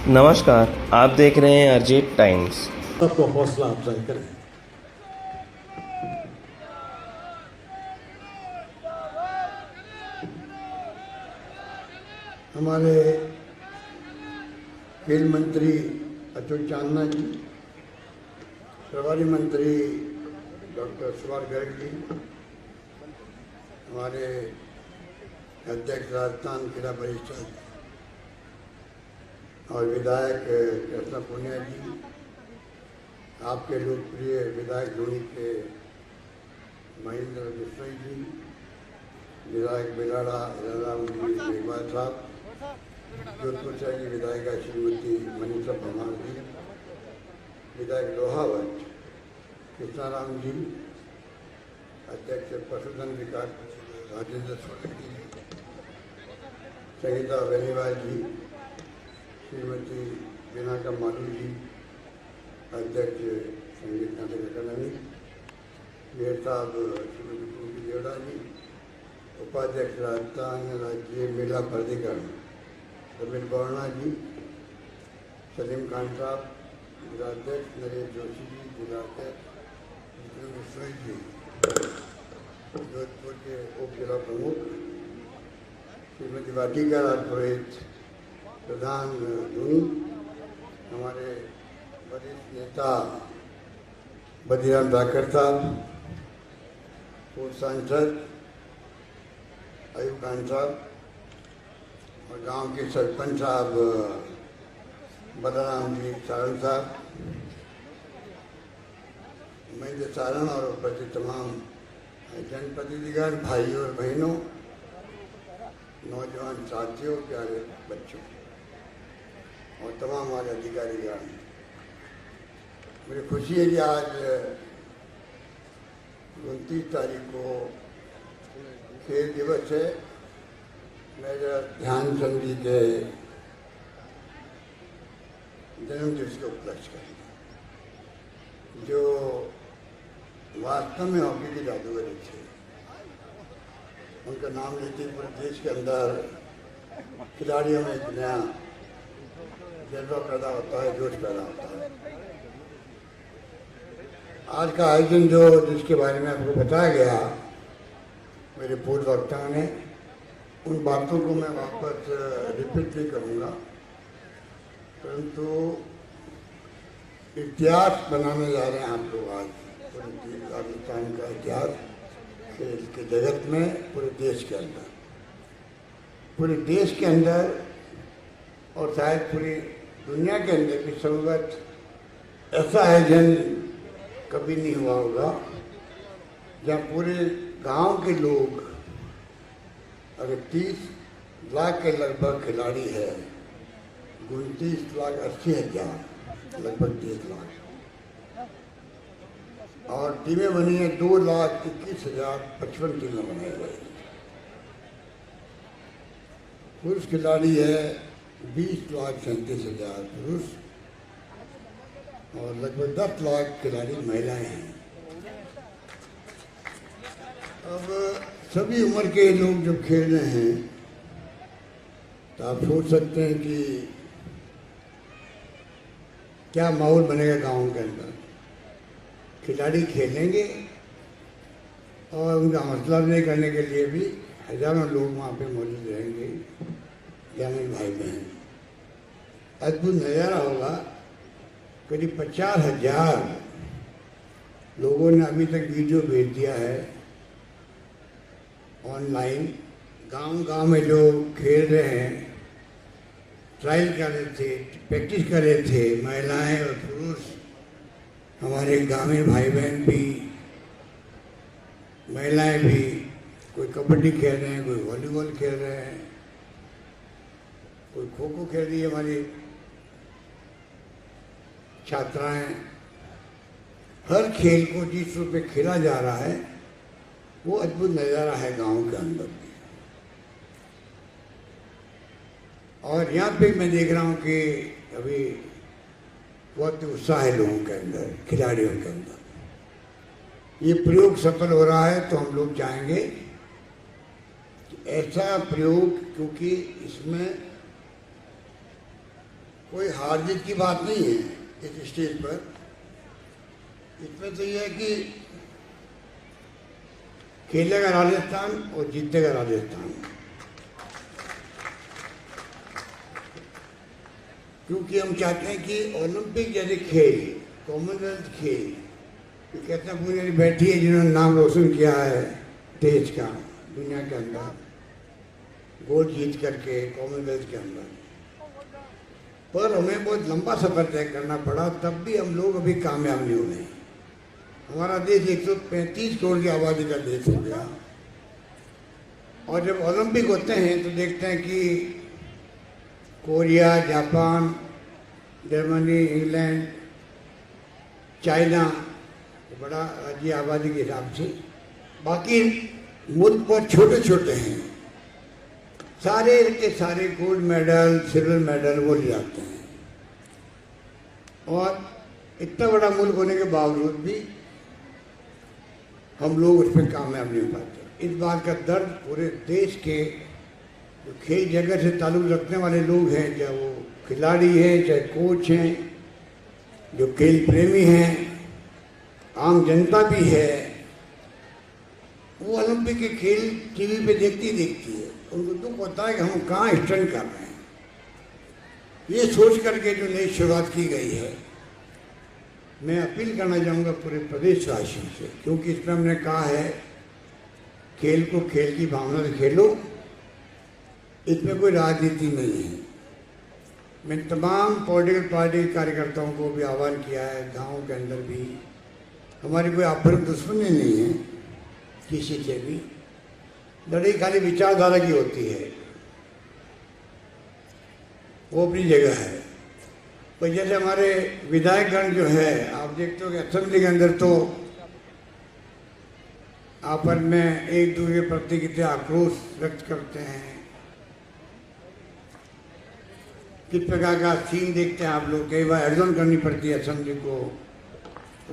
नमस्कार, आप देख रहे हैं अरिजीत टाइम्स। सबको हौसला अफजाई करें। हमारे खेल मंत्री अतुल चांदना जी, प्रभारी मंत्री डॉक्टर सुभाष गर्ग जी, हमारे अध्यक्ष राजस्थान क्रीड़ा परिषद और विधायक कृष्ण पुनिया जी, आपके लोकप्रिय विधायक धोनी के महेंद्र बिश्नोई जी, विधायक बिलाड़ा राम जी मेघवाल साहब, जोधपुर शहर की विधायिका श्रीमती मनीषा परमार जी, विधायक लोहावट कृष्णाराम जी, अध्यक्ष पशुधन विकास राजेंद्र सोलंकी जी, संगीता बेनीवाल जी, श्रीमती बिनाका मालू जी, अध्यक्ष संगीत नाटक अकादमी, मेयर साहब श्रीमती पूर्वी देवड़ा जी, उपाध्यक्ष राजस्थान राज्य मेला प्राधिकरण समीर बोरना जी, सलीम खान साहब, जिलाध्यक्ष नरेश जोशी जी, जिलाध्यक्ष बिश्नोई जी, जोधपुर के उप जिला प्रमुख श्रीमती वाटिका राजपुरोहित, प्रधान धोनी, हमारे वरिष्ठ नेता बदीराम धाकर साहब, पूर्व सांसद अयूब खान साहब और गांव के सरपंच साहब बलराम जी सारण साहब, महेंद्र सारण और उपस्थित तमाम जनप्रतिनिधिगण, भाइयों और बहनों, नौजवान साथियों, प्यारे बच्चों और तमाम हमारे अधिकारीगण, मुझे खुशी है कि आज 29 तारीख को खेल दिवस है। मेजर ध्यानचंद जी के जन्मदिवस के उपलक्ष्य में, जो वास्तव में हॉकी के जादूगर थे। उनका नाम लेते पूरे देश के अंदर खिलाड़ियों में एक नया जज्बा पैदा होता है, जोश पैदा होता है। आज का आयोजन जिसके बारे में आपको बताया गया मेरे पूर्व वक्ताओं ने, उन बातों को मैं वापस रिपीट नहीं करूँगा, परंतु इतिहास बनाने जा रहे हैं आप लोग। आज पूरे राजस्थान का इतिहास खेल के जगत में, पूरे देश के अंदर, पूरे देश के अंदर और शायद पूरी दुनिया के अंदर भी संभवत ऐसा आयोजन कभी नहीं हुआ होगा जहाँ पूरे गांव के लोग, अगर 30 लाख के लगभग खिलाड़ी है, 29,80,000 लगभग 30 लाख, और टीमें बनी है 2,21,055 टीमें बनाई गई। पुरुष खिलाड़ी है 20,37,000 पुरुष और लगभग 10 लाख खिलाड़ी महिलाएं हैं। अब सभी उम्र के लोग जब खेल रहे हैं तो आप सोच सकते हैं कि क्या माहौल बनेगा गांव के अंदर। खिलाड़ी खेलेंगे और उनका हौसला अफजाई करने के लिए भी हजारों लोग वहाँ पे मौजूद रहेंगे, ग्रामीण भाई बहन। अद्भुत नज़ारा होगा। करीब 50,000 लोगों ने अभी तक वीडियो भेज दिया है ऑनलाइन। गांव-गांव में जो खेल रहे हैं, ट्रायल कर रहे थे, प्रैक्टिस कर रहे थे, महिलाएं और पुरुष, हमारे ग्रामीण भाई बहन भी, महिलाएं भी, कोई कबड्डी खेल रहे हैं, कोई वॉलीबॉल खेल रहे हैं, कोई खो खो खेल रही है हमारी छात्राएं। हर खेल को जिस रूप में खेला जा रहा है वो अद्भुत नज़ारा है गांव के अंदर भी। और यहाँ पे मैं देख रहा हूँ कि अभी बहुत उत्साह है लोगों के अंदर, खिलाड़ियों के अंदर। ये प्रयोग सफल हो रहा है तो हम लोग चाहेंगे कि ऐसा प्रयोग, क्योंकि इसमें कोई हार जीत की बात नहीं है इस स्टेज पर। इसमें तो यह है कि खेलेगा राजस्थान और जीतेगा राजस्थान, क्योंकि हम चाहते हैं कि ओलंपिक जैसे खेल, कॉमनवेल्थ खेल, तो कहते हैं पूरी बैठी है जिन्होंने नाम रोशन किया है देश का दुनिया के अंदर, गोल्ड जीत करके कॉमनवेल्थ के अंदर। पर हमें बहुत लंबा सफर तय करना पड़ा, तब भी हम लोग अभी कामयाब नहीं हुए। हमारा देश 135 करोड़ की आबादी का देश हो गया, और जब ओलंपिक होते हैं तो देखते हैं कि Korea, Japan, Germany, England, China, बड़ा राज्य आबादी के हिसाब से, बाकी मुल्क बहुत छोटे छोटे हैं, सारे के सारे गोल्ड मेडल, सिल्वर मेडल वो ले जाते हैं। और इतना बड़ा मुल्क होने के बावजूद भी हम लोग उसमें कामयाब नहीं हो पाते। इस बात का दर्द पूरे देश के जो खेल जगत से ताल्लुक़ रखने वाले लोग हैं, चाहे वो खिलाड़ी हैं, चाहे कोच हैं, जो खेल प्रेमी हैं, आम जनता भी है, वो ओलंपिक के खेल टीवी पे देखती है। उनको दुख होता है कि हम कहाँ स्टंट कर रहे हैं। ये सोच करके जो नई शुरुआत की गई है, मैं अपील करना चाहूँगा पूरे प्रदेश वासियों से, क्योंकि इसमें हमने कहा है खेल को खेल की भावना से खेलो, इसमें कोई राजनीति नहीं है। मैं तमाम पॉलिटिकल पार्टी के कार्यकर्ताओं को भी आह्वान किया है, गाँव के अंदर भी हमारी कोई आपसी दुश्मनी नहीं है किसी से भी, लड़ाई खाली विचारधारा की होती है, वो अपनी जगह है। पर जैसे हमारे विधायकगण जो है, आप देखते हो कि असेंबली के अंदर तो आपस में एक दूसरे के प्रति कितने आक्रोश व्यक्त करते हैं, किस प्रकार का सीन देखते हैं आप लोग। कई बार एडजॉर्न करनी पड़ती है असेंबली को,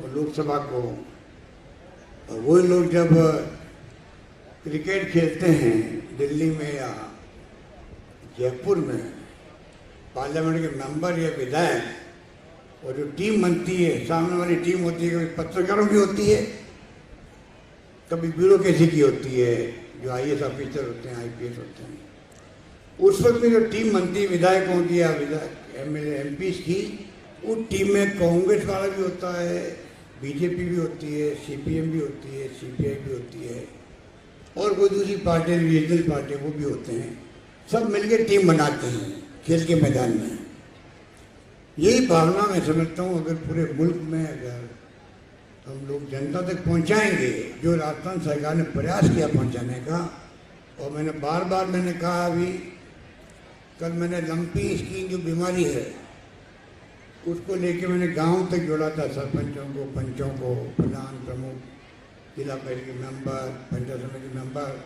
लोकसभा को, और वही लोग जब क्रिकेट खेलते हैं दिल्ली में या जयपुर में, पार्लियामेंट के मेंबर या विधायक, और जो टीम बनती है, सामने वाली टीम होती है, कभी पत्रकारों की होती है, कभी ब्यूरोक्रेसी की होती है, जो IAS ऑफिसर होते हैं, IPS होते हैं। उस वक्त में जो टीम बनती है विधायकों की या MLA MPs की, उस टीम में कांग्रेस वाला भी होता है, BJP भी होती है, CPM भी होती है, CPI भी होती है, और कोई दूसरी पार्टी, रीजनल पार्टी, वो भी होते हैं। सब मिलकर टीम बनाते हैं खेल के मैदान में। यही भावना मैं समझता हूँ, अगर पूरे मुल्क में अगर हम लोग जनता तक पहुँचाएंगे, जो राजस्थान सरकार ने प्रयास किया पहुँचाने का, और मैंने बार बार मैंने कहा, अभी कल मैंने लंपी स्किन जो बीमारी है उसको लेके मैंने गांव तक जोड़ा था, सरपंचों को, पंचों को, प्रधान, प्रमुख, जिला परिषद के मेंबर, पंचायत समिति के मेंबर,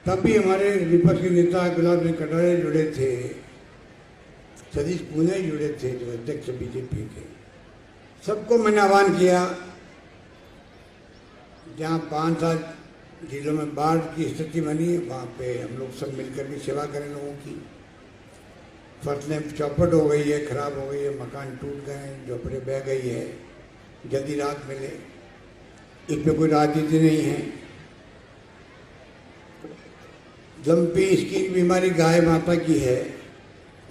तब भी हमारे विपक्ष के नेता गुलाब सिंह कटारिया जुड़े थे, सतीश पूनिया जुड़े थे, जो अध्यक्ष BJP के। सबको मैंने आह्वान किया, जहाँ 5-7 जिलों में बाढ़ की स्थिति बनी, वहाँ पे हम लोग सब मिलकर के सेवा करें लोगों की। फसलें चौपट हो गई है, खराब हो गई है, मकान टूट गए हैं, झोपड़े बह गई है, जल्दी राहत मिले, इसमें कोई राजनीति नहीं है। लंपी स्किन बीमारी गाय माता की है,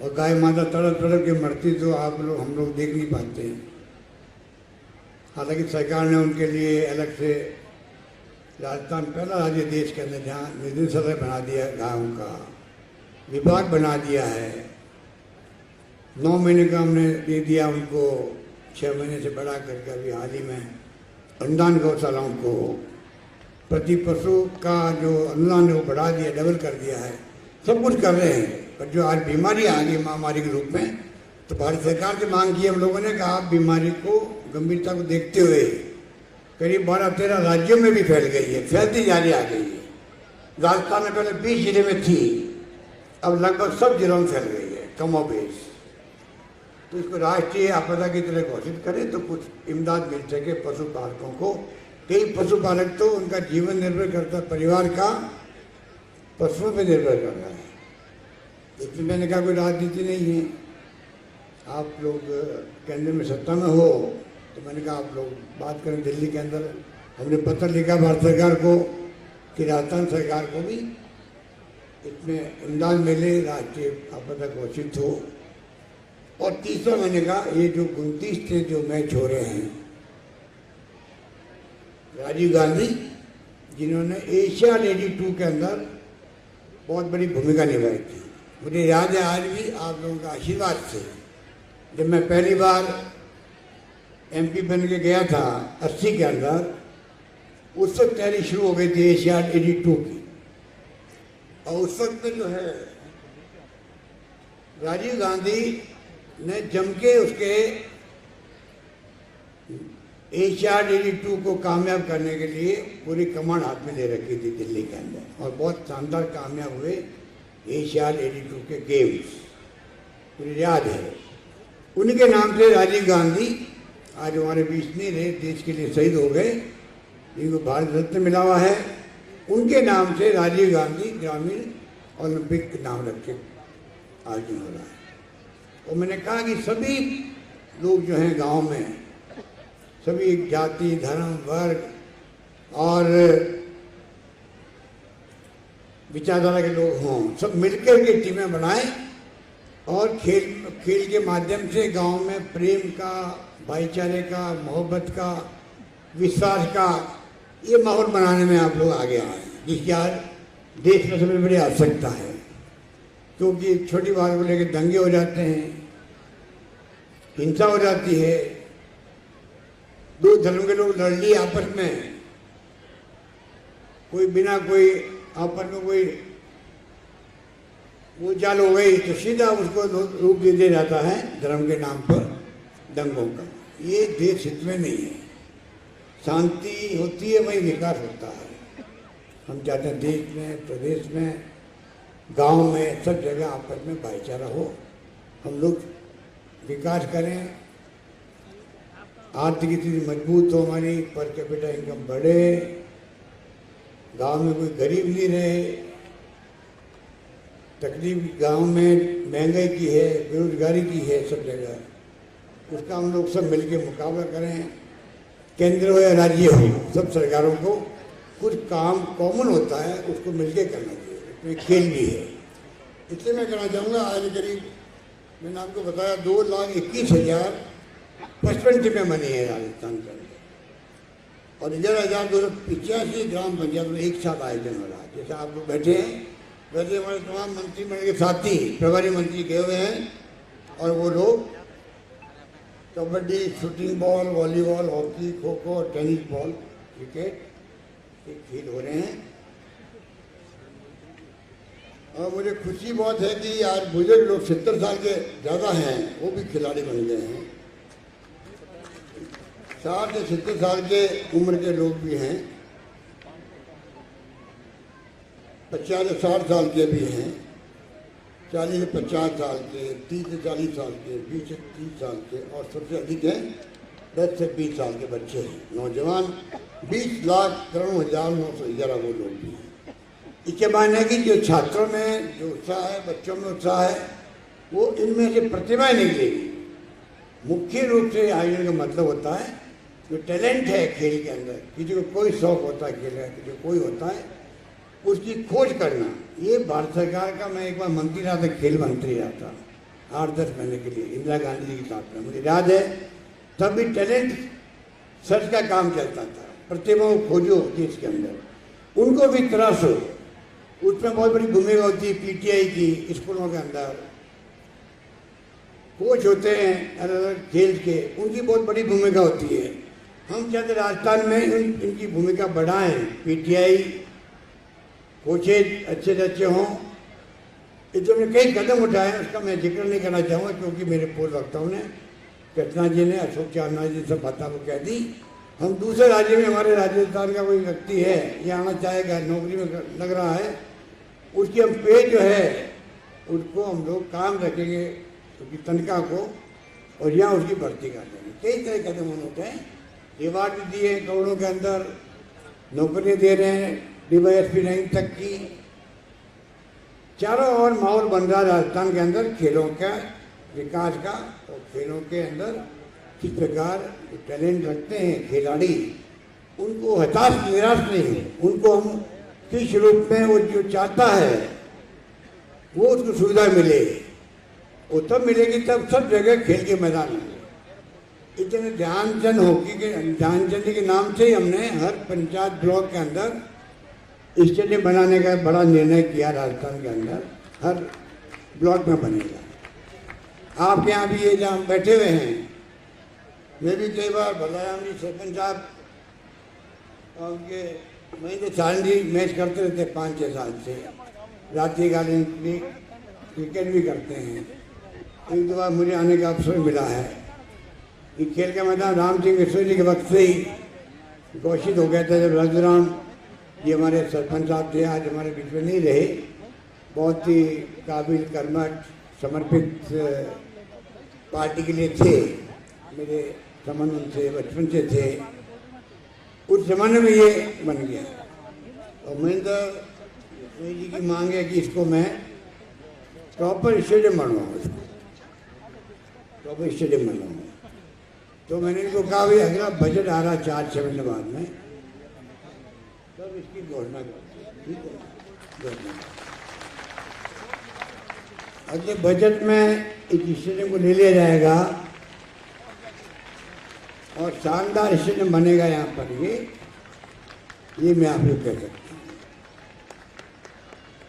और गाय माता तड़प तड़प के मरती तो हम लोग देख नहीं पाते हैं। हालांकि सरकार ने उनके लिए अलग से, राजस्थान पहला राज्य देश के अंदर जहाँ निदेशालय बना दिया, गायों का विभाग बना दिया है। 9 महीने का हमने दे दिया उनको, 6 महीने से बढ़ा करके अभी हाल ही में अनुदान गौशालाओं को, प्रति पशु का जो अनुदान है वो बढ़ा दिया, डबल कर दिया है। सब कुछ कर रहे हैं, पर जो आज बीमारी आ गई महामारी के रूप में, तो भारत सरकार से मांग की हम लोगों ने कि आप बीमारी को गंभीरता को देखते हुए, करीब 12-13 राज्यों में भी फैल गई है, फैलती जा रही आ गई है। राजस्थान में पहले 20 जिले में थी, अब लगभग सब जिलों में फैल गई है कमोबेश। तो इसको राष्ट्रीय आपदा की तरह घोषित करें तो कुछ इमदाद मिल सके पशुपालकों को। कई पशुपालक तो उनका जीवन निर्भर करता है, परिवार का पशुओं पर निर्भर कर रहा है। इसमें मैंने कहा कोई राजनीति नहीं है, आप लोग केंद्र में सत्ता में हो, तो मैंने कहा आप लोग बात करें दिल्ली के अंदर। हमने पत्र लिखा भारत सरकार को कि राजस्थान सरकार को भी इसमें इमदाद मिले, राष्ट्रीय आपदा घोषित हो। और तीसरा मैंने कहा ये जो 29 थे जो मैच हो रहे हैं, राजीव गांधी जिन्होंने एशियाड 82 के अंदर बहुत बड़ी भूमिका निभाई थी, मुझे याद है आज भी आप लोगों का आशीर्वाद से जब मैं पहली बार MP बन के गया था 80 के अंदर, उस वक्त तैयारी शुरू हो गई थी एशियाड 82 की। और उस वक्त में जो है राजीव गांधी ने जम के उसके एशियाड 82 को कामयाब करने के लिए पूरी कमांड हाथ में ले रखी थी दिल्ली के अंदर, और बहुत शानदार कामयाब हुए एशियाड 82 के गेम्स, मुझे याद है। उनके नाम से राजीव गांधी आज हमारे बीच नहीं रहे, देश के लिए शहीद हो गए, इनको भारत रत्न मिला हुआ है। उनके नाम से राजीव गांधी ग्रामीण ओलंपिक नाम रख के आयोजन हो रहा है। और मैंने कहा कि सभी लोग जो हैं गांव में, सभी जाति धर्म वर्ग और विचारधारा के लोग हों, सब मिलकर के टीमें बनाएं और खेल के माध्यम से गांव में प्रेम का, भाईचारे का, मोहब्बत का, विश्वास का ये माहौल बनाने में आप लोग आगे आए, जिसकी आज देश में सबसे बड़ी आवश्यकता है। क्योंकि छोटी बात को लेकर दंगे हो जाते हैं, हिंसा हो जाती है, दो धर्म के लोग लड़ लिए आपस में, कोई बिना कोई आपस में कोई बोलचाल हो गई तो सीधा उसको रूप दे दिया जाता है धर्म के नाम पर दंगों का। ये देश हित में नहीं है। शांति होती है वही विकास होता है। हम चाहते हैं देश में, प्रदेश में, गांव में, सब जगह आपस में भाईचारा हो, हम लोग विकास करें, आर्थिक स्थिति मजबूत हो, हमारी पर कैपिटा इनकम बढ़े, गांव में कोई गरीब नहीं रहे। तकलीफ गांव में महंगाई की है, बेरोजगारी की है, सब जगह उसका हम लोग सब मिलकर मुकाबला करें। केंद्र हो या राज्य हो, सब सरकारों को कुछ काम कॉमन होता है, उसको मिलकर करना चाहिए, उसमें खेल भी है। इसलिए मैं कहना चाहूँगा आज करीब मैंने आपको बताया 2,21,055 टीमें बनी है राजस्थान के अंदर, और 11,285 ग्राम पंचायत में एक साथ आयोजन हो रहा है। जैसे आप लोग बैठे हैं वैसे हमारे तमाम मंत्रिमंडल के साथी प्रभारी मंत्री गए हुए हैं, और वो लोग kabaddi, shooting ball, volleyball, hockey, kho kho, tennis ball, cricket के खेल हो रहे हैं। और मुझे खुशी बहुत है कि आज बुजुर्ग लोग 70 साल के ज़्यादा हैं, वो भी खिलाड़ी बन गए हैं। 60 से 70 साल के उम्र के लोग भी हैं, 50 से 60 साल के भी हैं, 40 से 50 साल के, 30 से 40 साल के, 20 से 30 साल के, और सबसे अधिक हैं 10 से 20 साल के बच्चे हैं, नौजवान। 20,93,911 वो लोग भी हैं। इसके मायने कि जो छात्रों में जो उत्साह है, बच्चों में उत्साह है, वो इनमें से प्रतिभाएं निकलेगी। मुख्य रूप से आयोजन का मतलब होता है जो टैलेंट है खेल के अंदर, किसी को कोई शौक होता है खेल का, किसी को कोई होता है, उसकी खोज करना। ये भारत सरकार का, मैं एक बार मंत्री रहा था, खेल मंत्री रहा था 8-10 महीने के लिए इंदिरा गांधी जी के साथ में, मुझे याद है तब भी टैलेंट सर्च का काम चलता था। प्रतिभाओं को खोजो देश के अंदर, उनको भी तराशो, उसमें बहुत बड़ी भूमिका होती है PTI की। स्कूलों के अंदर कोच होते हैं अलग अलग खेल के, उनकी बहुत बड़ी भूमिका होती है। हम चाहते राजस्थान में इनकी भूमिका बढ़ाएं, PTI कोचेज अच्छे से अच्छे हों। इसमें कई कदम उठाए हैं, उसका मैं जिक्र नहीं करना चाहूँगा क्योंकि मेरे पूर्व वक्ताओं ने, कृष्णा जी ने, अशोक चावला जी सब बातें को कह दी। हम दूसरे राज्य में, हमारे राजस्थान का कोई व्यक्ति है ये आना चाहेगा, नौकरी में लग रहा है, उसकी हम पे जो है उसको हम लोग काम रखेंगे, उसकी तनख्वाह को, और यहाँ उसकी भर्ती कर देंगे। कई तरह के कदम होते हैं, रिवार्ड भी दिए हैं करोड़ों के अंदर, नौकरियाँ दे रहे हैं DYSP रैंक तक की। चारों ओर माहौल बन रहा है राजस्थान के अंदर खेलों का विकास का और खेलों के अंदर किस प्रकार टैलेंट रखते हैं खिलाड़ी, उनको हताश निराश नहीं है, उनको हम किस रूप में वो जो चाहता है वो उसको सुविधा मिले, वो तब मिलेगी तब सब जगह खेल के मैदान में। इतने ध्यानचंद हॉकी के ध्यानचंद जी के नाम से ही हमने हर पंचायत ब्लॉक के अंदर स्टेडियम बनाने का बड़ा निर्णय किया। राजस्थान के अंदर हर ब्लॉक में बनेगा। आपके यहाँ भी ये जहाँ बैठे हुए हैं, मैं भी कई बार भलाराम जी सरपंच साहब और उनके महेंद्र चारण जी मैच करते रहते 5-6 साल से, रात्रिकालीन क्रिकेट भी करते हैं। एक दो बार मुझे आने का अवसर मिला है। ये खेल का मैदान राम सिंह ईश्वर जी के वक्त से ही घोषित हो गया था। जब रघुराम जी हमारे सरपंच साहब थे, आज हमारे बीच में नहीं रहे, बहुत ही काबिल कर्मठ समर्पित पार्टी के लिए थे, मेरे संबंध उनसे बचपन से थे। उस जमाने में ये बन गया और महेंद्र जी की मांग है कि इसको मैं प्रॉपर स्टेडियम बनवाऊँ, इसको प्रॉपर स्टेडियम बनवाऊँ। तो मैंने इनको कहा भाई अगला बजट आ रहा 4-6 महीने बाद में, तब इसकी घोषणा करते, ठीक है। अगले बजट में इस स्टेडियम को ले लिया जाएगा और शानदार स्टेडियम बनेगा यहाँ पर। ये मैं आप लोग कह सकता हूँ।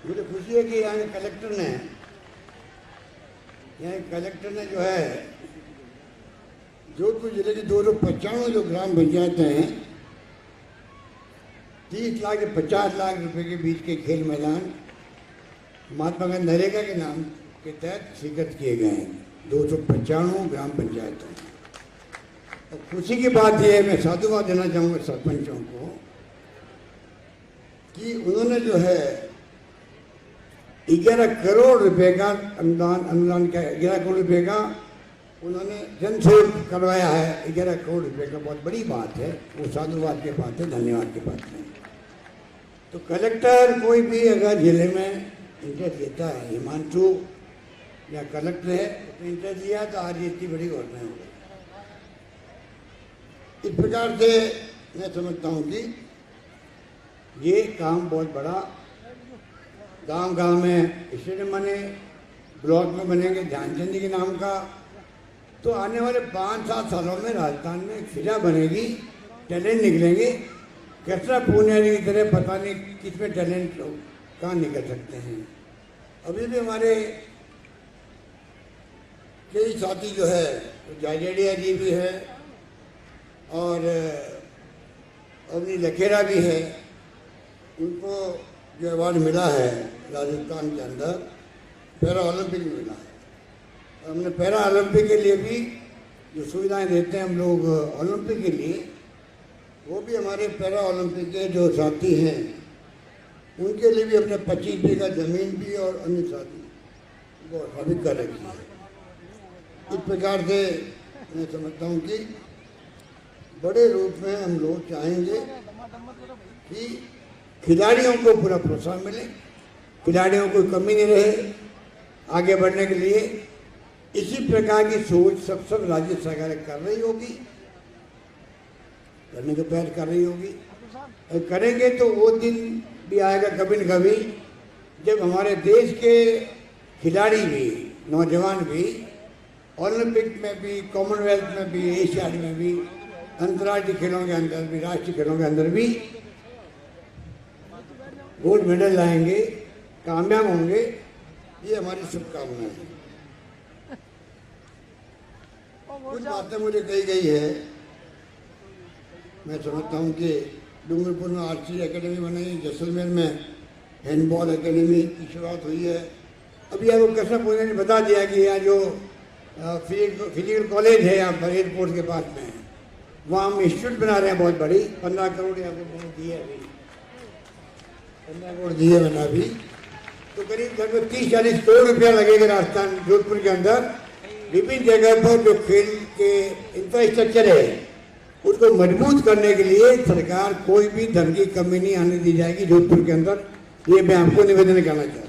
मुझे खुशी है कि यहाँ कलेक्टर ने जो है जोधपुर जिले की 295 जो ग्राम पंचायतें हैं, 30 लाख से 50 लाख रुपए के बीच के खेल मैदान महात्मा गांधी नरेगा के नाम के तहत स्वीकृत किए गए हैं 295 ग्राम पंचायतों। और खुशी की बात यह है, मैं साधुवाद देना चाहूँगा सरपंचों को कि उन्होंने जो है 11 करोड़ रुपए का अनुदान का 11 करोड़ रुपए का उन्होंने जन सहयोग करवाया है। 11 करोड़ रुपए का बहुत बड़ी बात है, वो साधुवाद के बात है, धन्यवाद की बात नहीं। तो कलेक्टर कोई भी अगर जिले में इंटरेस्ट लेता है, हिमांशु या कलेक्टर है तो इंटरेस्ट लिया तो आज इतनी बड़ी घटना हो गई। इस प्रकार से मैं समझता हूँ कि ये काम बहुत बड़ा, गांव-गांव में स्टेडियम बने, ब्लॉक में बनेंगे ध्यानचंद जी के नाम का। तो आने वाले 5-7 सालों में राजस्थान में फिजा बनेगी, टैलेंट निकलेंगे। कचरा पुण्यारी की तरह पता नहीं किसमें टैलेंट कहाँ निकल सकते हैं। अभी भी हमारे कई साथी जो है, जाजेडिया जी भी है और अवनी लखेरा भी है, उनको जो अवार्ड मिला है राजस्थान के अंदर पैरा ओलंपिक में मिला है। हमने पैरा ओलंपिक के लिए भी जो सुविधाएं देते हैं हम लोग ओलंपिक के लिए, वो भी हमारे पैरा ओलंपिक के जो साथी हैं उनके लिए भी अपने 25 बीघा जमीन भी और अन्य साथी वो साबित कर रखी है। इस प्रकार से मैं समझता हूँ कि बड़े रूप में हम लोग चाहेंगे कि खिलाड़ियों को पूरा प्रोत्साहन मिले, खिलाड़ियों को कमी नहीं रहे आगे बढ़ने के लिए। इसी प्रकार की सोच सब राज्य सरकारें कर रही होगी, करने का प्रयास कर रही होगी। और करेंगे तो वो दिन भी आएगा कभी न कभी जब हमारे देश के खिलाड़ी भी, नौजवान भी ओलंपिक में भी, कॉमनवेल्थ में भी, एशियाड में भी, अंतर्राष्ट्रीय खेलों के अंदर भी, राष्ट्रीय खेलों के अंदर भी गोल्ड मेडल लाएंगे, कामयाब होंगे। ये हमारी शुभकामनाएं हैं। कुछ बातें मुझे कही गई है। मैं समझता हूँ कि डूंगरपुर में आर्चरी एकेडमी बनाई, जैसलमेर में हैंडबॉल एकेडमी की शुरुआत हुई है। अभी आपको कृष्णा पूजा ने बता दिया कि यहाँ जो फिजिकल कॉलेज है यहाँ पर एयरपोर्ट के पास में, वहाँ हम इंस्टीट्यूट बना रहे हैं बहुत बड़ी। 15 करोड़ यहाँ को दिए, अभी 15 करोड़ दिए बना अभी। तो करीब लगभग 30-40 करोड़ रुपया लगेगा राजस्थान जोधपुर के अंदर विभिन्न जगह पर जो खेल के इंफ्रास्ट्रक्चर है उसको मजबूत करने के लिए सरकार कोई भी धन की कमी नहीं आने दी जाएगी जोधपुर के अंदर। ये मैं आपको निवेदन करना चाहता हूँ।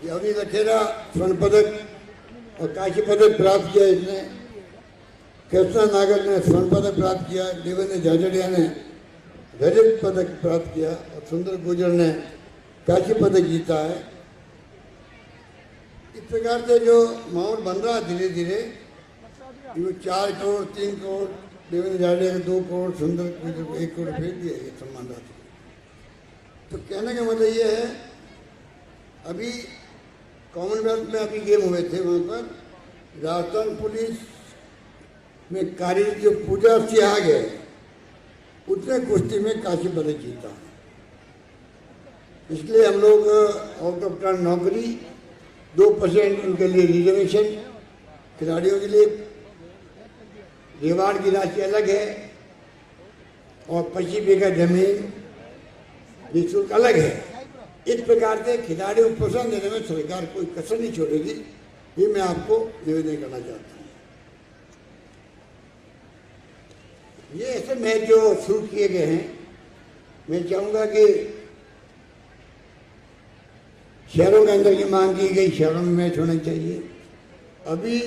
ये अवनी लखेरा स्वर्ण पदक और कांस्य पदक प्राप्त किया इसने। कृष्णा नागर ने स्वर्ण पदक प्राप्त किया, देवेंद्र झाझड़िया ने रजत पदक प्राप्त किया और सुंदर गुर्जर ने कांस्य पदक जीता है। इस प्रकार से जो माहौल बन रहा है धीरे धीरे, ये 4 करोड़ 3 करोड़, देवेंद्र झाझड़िया को 2 करोड़, सुंदर गुर्जर को 1 करोड़ भेज दिया ये सम्मान राशि। तो कहने का मतलब ये है, अभी कॉमनवेल्थ में अभी गेम हुए थे, वहाँ पर राजस्थान पुलिस में कार्य जो पूजा से आ गए, उसने कुश्ती में कांस्य पदक जीता। इसलिए हम लोग आउट ऑफ टर्न नौकरी, 2% उनके लिए रिजर्वेशन, खिलाड़ियों के लिए रिवार्ड की राशि अलग है और 25 बीघा जमीन निःशुल्क अलग है। इस प्रकार से खिलाड़ियों को प्रोत्साहन देने में सरकार कोई कसर नहीं छोड़ेगी, ये मैं आपको निवेदन करना चाहता हूँ। ये ऐसे मैच जो शुरू किए गए हैं, मैं चाहूँगा कि शहरों के अंदर की मांग की गई, शहरों में मैच होना चाहिए। अभी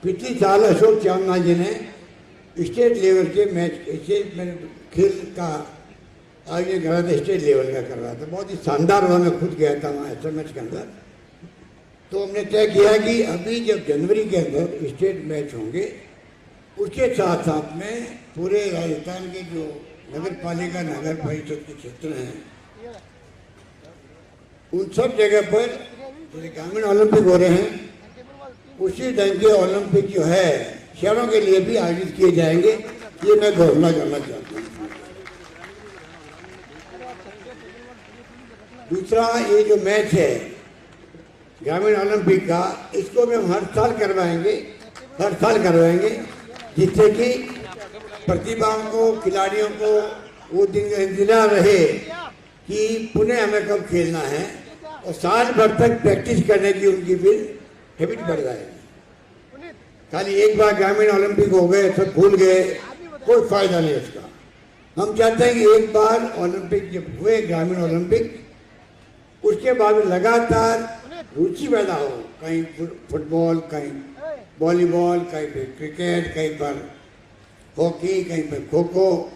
पिछले साल अशोक चावला जी ने स्टेट लेवल के मैच खेल का आयोजन कर रहा था, स्टेट लेवल का कर रहा था, बहुत ही शानदार हुआ। मैं खुद गया था वहाँ एसएमएच के अंदर। तो हमने तय किया कि अभी जब जनवरी के अंदर स्टेट मैच होंगे, उसके साथ साथ में पूरे राजस्थान के जो नगर पालिका नगर परिषद के क्षेत्र हैं, उन सब जगह पर जैसे ग्रामीण ओलंपिक हो रहे हैं, उसी ढंग के ओलंपिक जो है शहरों के लिए भी आयोजित किए जाएंगे, ये मैं घोषणा करना चाहता हूँ। दूसरा, ये जो मैच है ग्रामीण ओलंपिक का, इसको भी हम हर साल करवाएंगे, जिससे कि प्रतिभाओं को, खिलाड़ियों को वो दिन का इंतजार रहे कि पुनः हमें कब खेलना है, और साल भर तक प्रैक्टिस करने की उनकी भी हैबिट बढ़ जाएगी। खाली एक बार ग्रामीण ओलंपिक हो गए, सब भूल गए, कोई फायदा नहीं उसका। हम चाहते हैं कि एक बार ओलंपिक जब हुए, ग्रामीण ओलंपिक, उसके बाद लगातार रुचि पैदा हो, कहीं फुटबॉल, कहीं वॉलीबॉल, कहीं पर क्रिकेट, कहीं पर हॉकी, कहीं पर खो खो।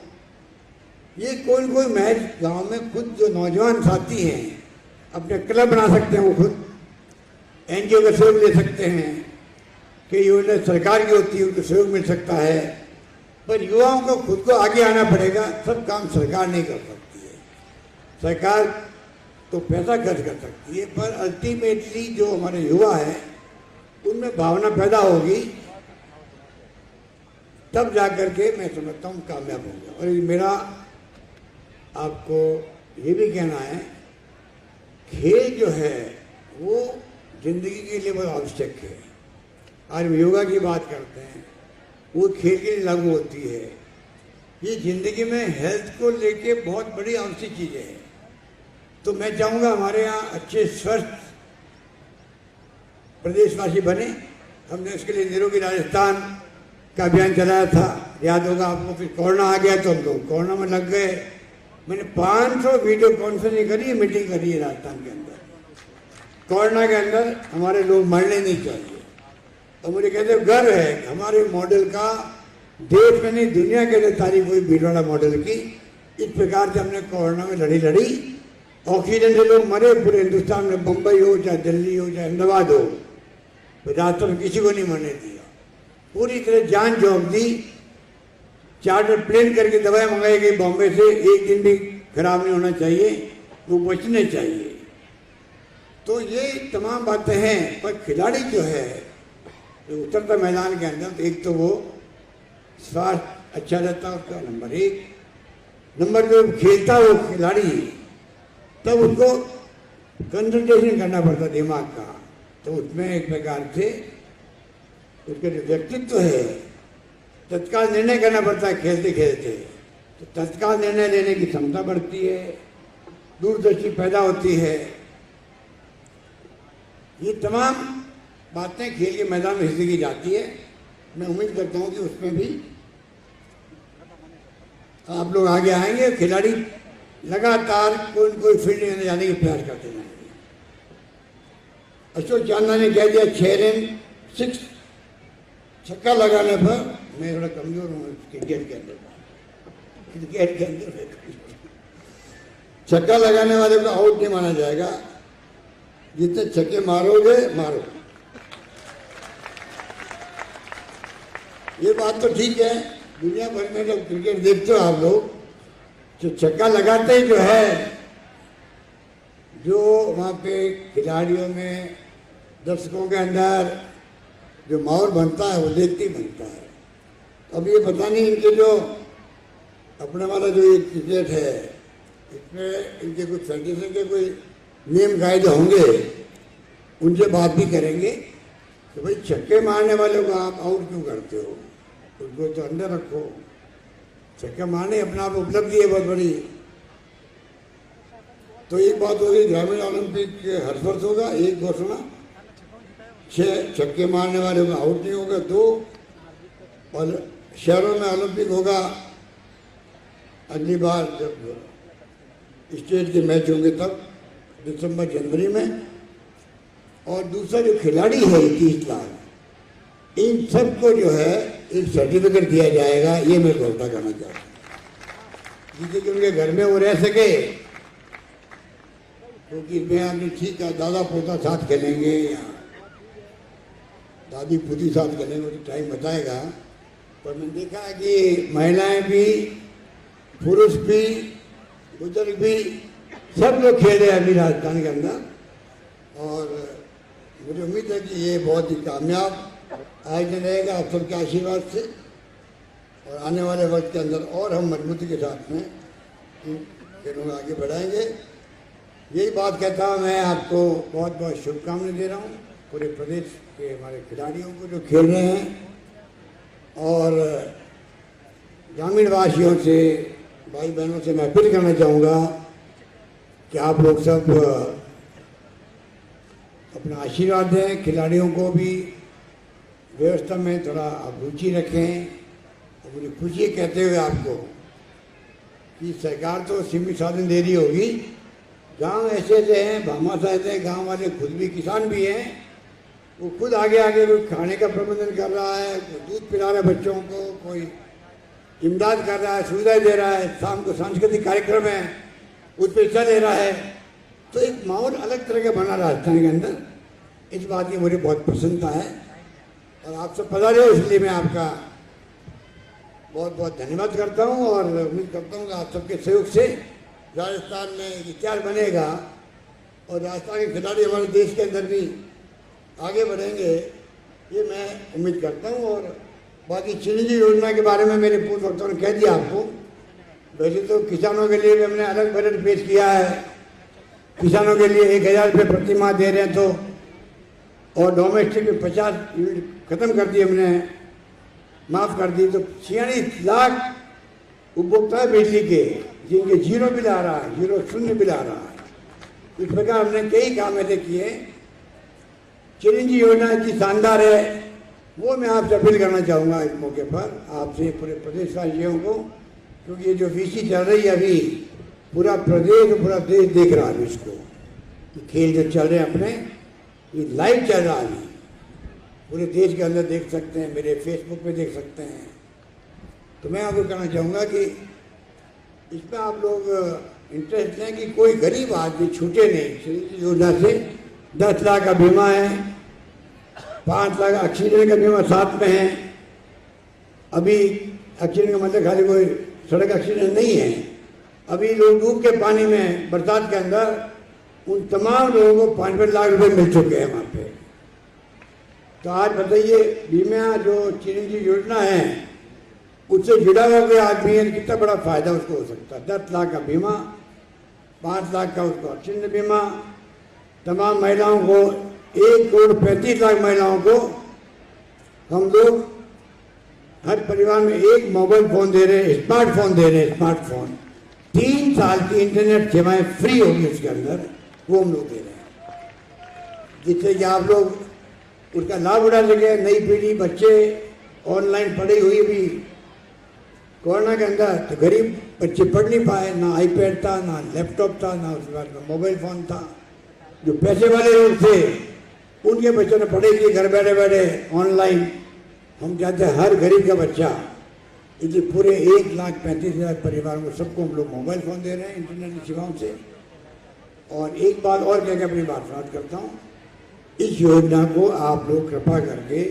ये कोई मैच गांव में खुद जो नौजवान साथी हैं अपने क्लब बना सकते हैं, वो खुद एनजीओ का सहयोग ले सकते हैं, कि योजना सरकार की होती है उनको सहयोग मिल सकता है, पर युवाओं को खुद को आगे आना पड़ेगा। सब काम सरकार नहीं कर सकती है। सरकार तो पैसा खर्च कर सकती है, पर अल्टीमेटली जो हमारे युवा हैं उनमें भावना पैदा होगी, तब जाकर के मैं समझता हूँ कामयाब होंगे। और मेरा आपको ये भी कहना है, खेल जो है वो जिंदगी के लिए बहुत आवश्यक है। आज हम योगा की बात करते हैं, वो खेल के लिए लागू होती है। ये जिंदगी में हेल्थ को लेके बहुत बड़ी आवश्यक चीज़ें हैं। तो मैं चाहूँगा हमारे यहाँ अच्छे स्वस्थ प्रदेशवासी बने। हमने उसके लिए निरोगी राजस्थान का अभियान चलाया था, याद होगा आपको। फिर कोरोना आ गया तो हम लोग कोरोना में लग गए। मैंने 500 वीडियो कॉन्फ्रेंसिंग करी है, मीटिंग करी है राजस्थान के अंदर। कोरोना के अंदर हमारे लोग मरने नहीं चाहिए, और मुझे कहते गर्व है कि हमारे मॉडल का देश में नहीं दुनिया के अंदर तारीफ हुई भीलवाड़ा मॉडल की। इस प्रकार से हमने कोरोना में लड़ी। ऑक्सीजन से लोग मरे पूरे हिंदुस्तान में, बम्बई हो चाहे दिल्ली हो चाहे अहमदाबाद हो, राजस्थान में किसी को नहीं मरने दिया। पूरी तरह जान झोंक दी। चार्टर प्लेन करके दवाएं मंगाई गई बॉम्बे से, एक दिन भी खराब नहीं होना चाहिए, वो बचने चाहिए। तो ये तमाम बातें हैं। पर खिलाड़ी जो है जो उतरता मैदान के अंदर, तो एक तो वो स्वास्थ्य अच्छा रहता है उसका, नंबर 1। नंबर 2, खेलता वो खिलाड़ी तब उसको कंसंट्रेशन करना पड़ता दिमाग का, तो उसमें एक प्रकार से उसका जो व्यक्तित्व है, तत्काल निर्णय करना पड़ता है खेलते खेलते। तो तत्काल निर्णय लेने की क्षमता बढ़ती है, दूरदर्शी पैदा होती है। ये तमाम बातें खेल के मैदान में हिस्से की जाती है। मैं उम्मीद करता हूँ कि उसमें भी आप लोग आगे आएंगे। खिलाड़ी लगातार कोई न कोई फील्ड में जाने की प्रयास करते जाएंगे। अशोक चांदा ने कह दिया 6 रन 6 छक्का लगाने पर, मैं थोड़ा कमजोर हूँ क्रिकेट के अंदर, छक्का लगाने वाले को आउट नहीं माना जाएगा, जितने छक्के मारोगे मारो। ये बात तो ठीक है, दुनिया भर में जब क्रिकेट देखते हो आप लोग, जो छक्का लगाते ही जो है, जो वहाँ पे खिलाड़ियों में, दर्शकों के अंदर जो माहौल बनता है वो देखते ही बनता है। अब ये पता नहीं इनके जो अपने वाला जो ये क्रिकेट है, इसमें इनके कुछ फेडरेशन के कोई नियम कायदे होंगे, उनसे बात भी करेंगे कि भाई छक्के मारने वाले को आप आउट क्यों करते हो, उसको तो अंदर रखो। छक्के मारने अपना आप उपलब्धि है बहुत बड़ी। तो एक बात होगी, ग्रामीण ओलंपिक हर वर्ष होगा, एक घोषणा 6 छक्के मारने वाले को आउट नहीं होगा 2, और शहरों में ओलंपिक होगा अगली बार जब स्टेट के मैच होंगे तब दिसंबर जनवरी में। और दूसरा जो खिलाड़ी है 30 लाख, इन सबको जो है एक सर्टिफिकेट दिया जाएगा, ये मैं घोषणा करना चाहता हूँ, जिससे कि उनके घर में वो रह सके। क्योंकि मैं आपने ठीक है, दादा पोता साथ खेलेंगे या दादी पोती साथ खेलेंगे, तो टाइम बताएगा। पर मैंने देखा है कि महिलाएं भी, पुरुष भी, बुजुर्ग भी, सब लोग खेल रहे हैं अभी राजस्थान के अंदर। और मुझे उम्मीद है कि ये बहुत ही कामयाब आयोजन रहेगा आप सबके आशीर्वाद से, और आने वाले वक्त के अंदर और हम मजबूती के साथ में इन खेलों को आगे बढ़ाएंगे। यही बात कहता हूँ, मैं आपको बहुत बहुत शुभकामनाएं दे रहा हूँ, पूरे प्रदेश के हमारे खिलाड़ियों को जो खेल रहे हैं, और ग्रामीण वासियों से, भाई बहनों से मैं अपील करना चाहूँगा कि आप लोग सब अपना आशीर्वाद दें, खिलाड़ियों को भी व्यवस्था में थोड़ा आप रुचि रखें। और मुझे खुशी कहते हुए आपको कि सरकार तो सीमित साधन दे रही होगी, गांव ऐसे ऐसे हैं, भामाशाह ऐसे हैं, गांव वाले खुद भी किसान भी हैं, वो खुद आगे आगे कोई खाने का प्रबंधन कर रहा है, कोई दूध पिला रहा है बच्चों को, कोई इमदाद कर रहा है, सुविधाएं दे रहा है, शाम को सांस्कृतिक कार्यक्रम है उस पर हिस्सा ले रहा है। तो एक माहौल अलग तरह का बना राजस्थान के अंदर, इस बात की मुझे बहुत प्रसन्नता है। और आप सब पधारे हो, इसलिए मैं आपका बहुत बहुत धन्यवाद करता हूँ, और उम्मीद करता हूँ कि आप सबके सहयोग से राजस्थान में इतिहास बनेगा, और राजस्थान के खिलाड़ी हमारे देश के अंदर भी आगे बढ़ेंगे, ये मैं उम्मीद करता हूँ। और बाकी चिरंजीवी योजना के बारे में मेरे पूर्व वक्ताओं ने कह दिया आपको। वैसे तो किसानों के लिए भी हमने अलग बजट पेश किया है, किसानों के लिए 1000 रुपये प्रति माह दे रहे हैं, तो और डोमेस्टिक में 50 यूनिट खत्म कर दी हमने, माफ़ कर दी। तो 46 लाख उपभोक्ता है बिजली के, जिनके 0 बिल आ रहा है, 0 शून्य बिल आ रहा है। इस प्रकार हमने कई काम ऐसे किए। चिरंजीवी योजना इतनी शानदार है, वो मैं आपसे अपील करना चाहूँगा इस मौके पर, आपसे पूरे प्रदेशवासियों को, क्योंकि ये जो वीसी चल रही है अभी, पूरा प्रदेश और पूरा देश देख रहा है इसको, कि खेल जो चल रहे हैं अपने, ये लाइव चल रहा है, पूरे देश के अंदर देख सकते हैं, मेरे फेसबुक पे देख सकते हैं। तो मैं आपको कहना चाहूँगा कि इसमें आप लोग इंटरेस्ट लें कि कोई गरीब आदमी छूटे नहीं। योजना से 10 लाख का बीमा है, 5 लाख ऑक्सीजन का बीमा साथ में है। अभी ऑक्सीजन का मतलब खाली कोई सड़क ऑक्सीजन नहीं है, अभी लोग डूब के पानी में बरसात के अंदर, उन तमाम लोगों को 5 लाख रुपए मिल चुके हैं वहाँ पे। तो आज बताइए, बीमा जो चिरंजीवी योजना है उससे जुड़ा हुआ कोई आदमी है, कितना बड़ा फायदा उसको हो सकता है। 10 लाख का बीमा, 5 लाख का उसको ऑक्सीजन बीमा, तमाम महिलाओं को 1,35,00,000 महिलाओं को हम लोग हर परिवार में एक मोबाइल फोन दे रहे हैं, स्मार्टफोन दे रहे हैं, स्मार्टफोन। 3 साल की इंटरनेट सेवाएं फ्री होगी उसके अंदर, वो हम लोग दे रहे हैं, जिससे कि आप लोग उसका लाभ उठा सके। नई पीढ़ी, बच्चे ऑनलाइन पढ़ी हुई भी कोरोना के अंदर, तो गरीब बच्चे पढ़ नहीं पाए, ना आईपैड था, ना लैपटॉप था, ना उसके बाद में मोबाइल फ़ोन था। जो पैसे वाले लोग थे उनके बच्चों ने पढ़ेगी घर बैठे बैठे ऑनलाइन। हम चाहते हैं हर गरीब का बच्चा, इसलिए पूरे 1,35,000 परिवारों को सबको हम लोग मोबाइल फ़ोन दे रहे हैं इंटरनेट की सेवाओं से। और एक बात और कह के अपनी बात समाप्त करता हूँ, इस योजना को आप लोग कृपा करके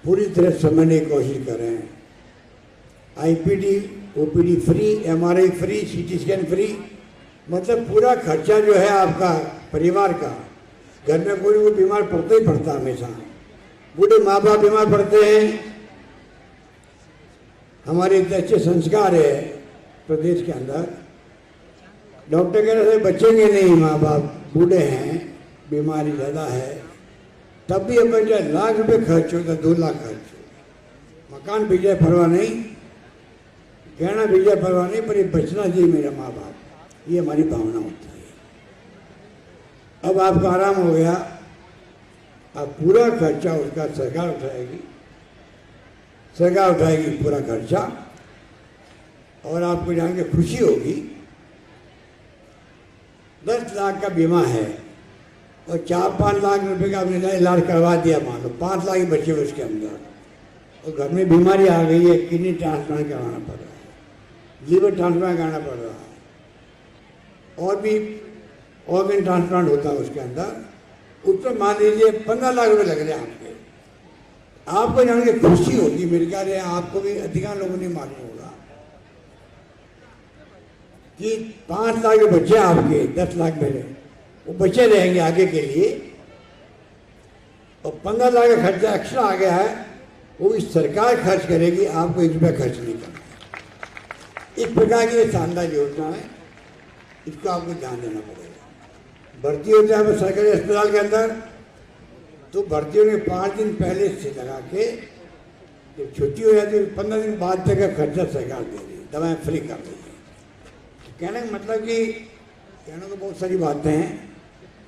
पूरी तरह समझने की कोशिश करें। IPD OPD free, MRI free, CT scan free, मतलब पूरा खर्चा जो है आपका परिवार का। घर में कोई वो बीमार पड़ता ही पड़ता हमेशा, बूढ़े माँ बाप बीमार पड़ते हैं। हमारे इतने अच्छे संस्कार है प्रदेश के अंदर, डॉक्टर कह रहे थे बचेंगे नहीं, माँ बाप बूढ़े हैं, बीमारी ज़्यादा है, तब भी अपन चाहे लाख रुपए खर्च हो तो 2 लाख खर्च हो, मकान बिक जाए परवाह नहीं, गहना बिक जाए परवाह नहीं, पर ये बचना चाहिए मेरा माँ बाप, ये हमारी भावना होती है। अब आपका आराम हो गया, अब पूरा खर्चा उसका सरकार उठाएगी, सरकार उठाएगी पूरा खर्चा। और आपको जान के खुशी होगी, 10 लाख का बीमा है और 4-5 लाख रुपए का आपने इलाज करवा दिया, मान लो 5 लाख ही बचे उसके अंदर, और घर में बीमारी आ गई है, किडनी ट्रांसप्लांट करवाना पड़ रहा है, लीवर ट्रांसप्लांट करना पड़ रहा है, और भी ऑर्गन ट्रांसप्लांट होता है उसके अंदर, उस पर मान लीजिए 15 लाख रुपए लग रहे हैं आपके। आपको जान के खुशी होगी, मेरे ख्याल है आपको भी अधिकांश लोगों ने मालूम होगा कि 5 लाख जो बचे आपके, 10 लाख मेरे वो बचे रहेंगे आगे के लिए, और 15 लाख का खर्चा एक्स्ट्रा आ गया है, वो भी सरकार खर्च करेगी, आपको 1 रुपया खर्च नहीं करना। इस प्रकार की शानदार योजना है, इसको आपको ध्यान देना पड़ेगा। भर्ती होता है सरकारी अस्पताल के अंदर, तो भर्तियों ने 5 दिन पहले से लगा के, जब छुट्टी हो जाती है 15 दिन बाद तक का खर्चा सरकार दे रही है, दवाएं फ्री कर रही है। कहने का मतलब कि कहने को बहुत सारी बातें हैं।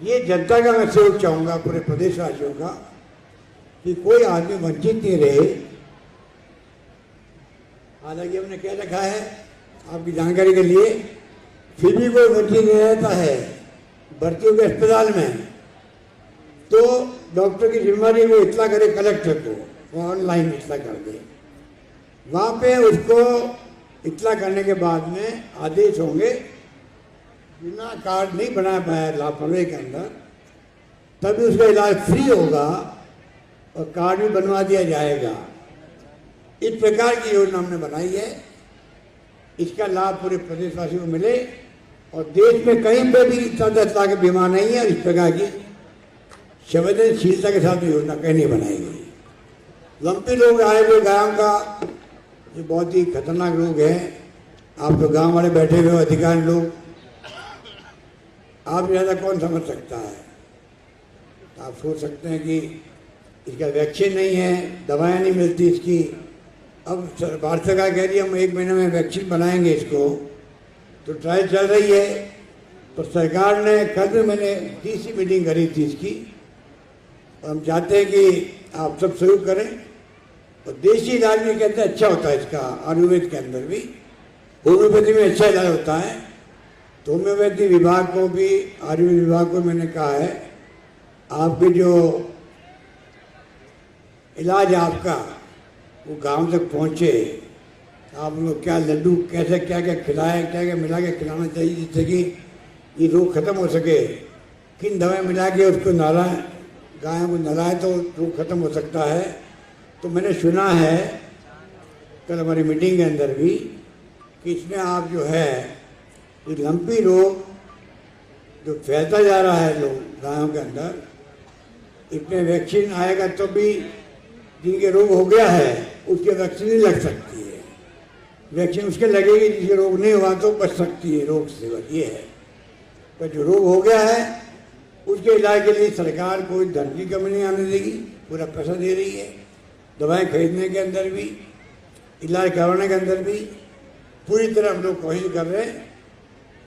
ये जनता का मैं सहयोग चाहूँगा पूरे प्रदेशवासियों का कि कोई आदमी वंचित नहीं रहे। हालांकि हमने कह रखा है आपकी जानकारी के लिए, फिर भी कोई वंचित नहीं रहता है भर्तियों के अस्पताल में, तो डॉक्टर की जिम्मेदारी वो इतना करे कलेक्टर को, वो ऑनलाइन इतना कर दे, वहाँ पे उसको इतना करने के बाद में आदेश होंगे, बिना कार्ड नहीं बना पाया लापरवाही के अंदर, तभी उसका इलाज फ्री होगा और कार्ड भी बनवा दिया जाएगा। इस प्रकार की योजना हमने बनाई है, इसका लाभ पूरे प्रदेशवासियों को मिले, और देश में कहीं पे भी इतना 10 लाख बीमा नहीं है, और इस प्रकार की संवेदनशीलता के साथ योजना कहीं नहीं बनाई गई। लंपी रोग आए हुए गायों का, जो बहुत ही खतरनाक रोग है, आप तो गांव वाले बैठे हुए अधिकांश लोग, आप ज़्यादा कौन समझ सकता है। आप सोच सकते हैं कि इसका वैक्सीन नहीं है, दवाएं नहीं मिलती इसकी। अब भारत सरकार कह रही है हम 1 महीने में वैक्सीन बनाएंगे इसको, तो ट्रायल चल रही है। तो सरकार ने कल भी मैंने तीसरी मीटिंग करी थी इसकी, और हम चाहते हैं कि आप सब सहयोग करें। और देसी इलाज में कहते हैं अच्छा होता है इसका, आयुर्वेद के अंदर भी, होम्योपैथी में अच्छा इलाज होता है। तो होम्योपैथी विभाग को भी, आयुर्वेद विभाग को मैंने कहा है, आपके जो इलाज आपका वो गांव तक पहुँचे, आप लोग क्या लड्डू कैसे क्या क्या खिलाएं, क्या क्या मिला के खिलाना चाहिए जिससे कि ये रोग खत्म हो सके, किन दवाएं मिला के उसको नहलाएं, गायों को नहलाएं तो रोग खत्म हो सकता है। तो मैंने सुना है कल हमारी मीटिंग के अंदर भी कि इसमें आप जो है ये लंपी रोग जो फैलता जा रहा है लोग गायों के अंदर, इसमें वैक्सीन आएगा तो भी जिनके रोग हो गया है उसके वैक्सीन नहीं लग सकती है, वैक्सीन उसके लगेगी जिसके रोग नहीं हुआ तो बच सकती है रोग से। ये है, पर जो रोग हो गया है उसके इलाज के लिए सरकार कोई धन की कमी नहीं आने देगी, पूरा पैसा दे रही है। दवाएं खरीदने के अंदर भी, इलाज करवाने के अंदर भी पूरी तरह हम लोग कोशिश कर रहे हैं,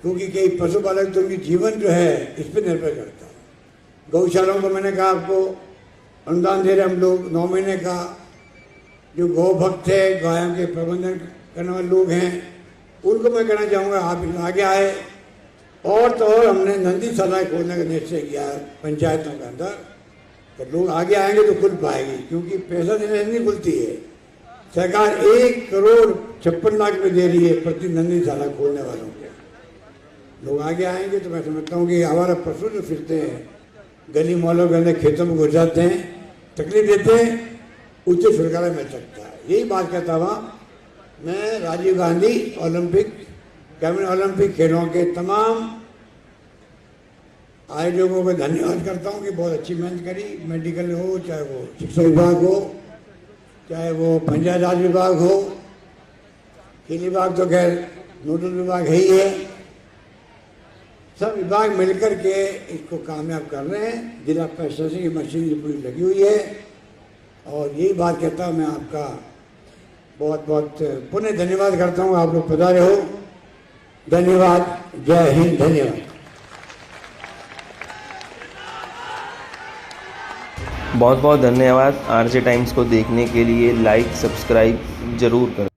क्योंकि कई पशुपालक तो उनकी जीवन जो है इस पर निर्भर करता है। गौशालाओं को मैंने कहा आपको अनुदान दे रहे हम लोग 9 महीने का। जो गौ भक्त है, गायों के प्रबंधन करने वाले लोग हैं, उनको मैं कहना चाहूँगा आप इसमें आगे आए। और तो और हमने नंदीशाला खोलने का निश्चय किया है पंचायतों के अंदर, तो लोग आगे आएंगे तो खुल पाएगी, क्योंकि पैसा देने से नहीं खुलती है। सरकार 1,56,00,000 रुपये दे रही है प्रति नंदीशाला खोलने वालों को। लोग आगे आएंगे तो मैं समझता हूँ कि हमारा पशु जो फिरते हैं गली मोहल्लों के अंदर, खेतों में घुस जाते हैं, तकलीफ देते हैं, उच्च छुटकारा मिल सकता है। यही बात कहता हुआ मैं राजीव गांधी ग्रामीण ओलंपिक खेलों के तमाम आयोजकों को धन्यवाद करता हूँ कि बहुत अच्छी मेहनत करी। मेडिकल हो, चाहे वो शिक्षा विभाग हो, चाहे वो पंचायत राज विभाग हो, खेल विभाग तो खैर नोडल विभाग है ही है, सब विभाग मिलकर के इसको कामयाब कर रहे हैं। जिला प्रशासन की मशीनरी पूरी लगी हुई है और यही बात कहता हूँ मैं आपका बहुत बहुत पुनः धन्यवाद करता हूँ। आप लोग पधारे हो, धन्यवाद। जय हिंद। धन्यवाद। बहुत बहुत धन्यवाद। आरजे टाइम्स को देखने के लिए लाइक सब्सक्राइब जरूर करें।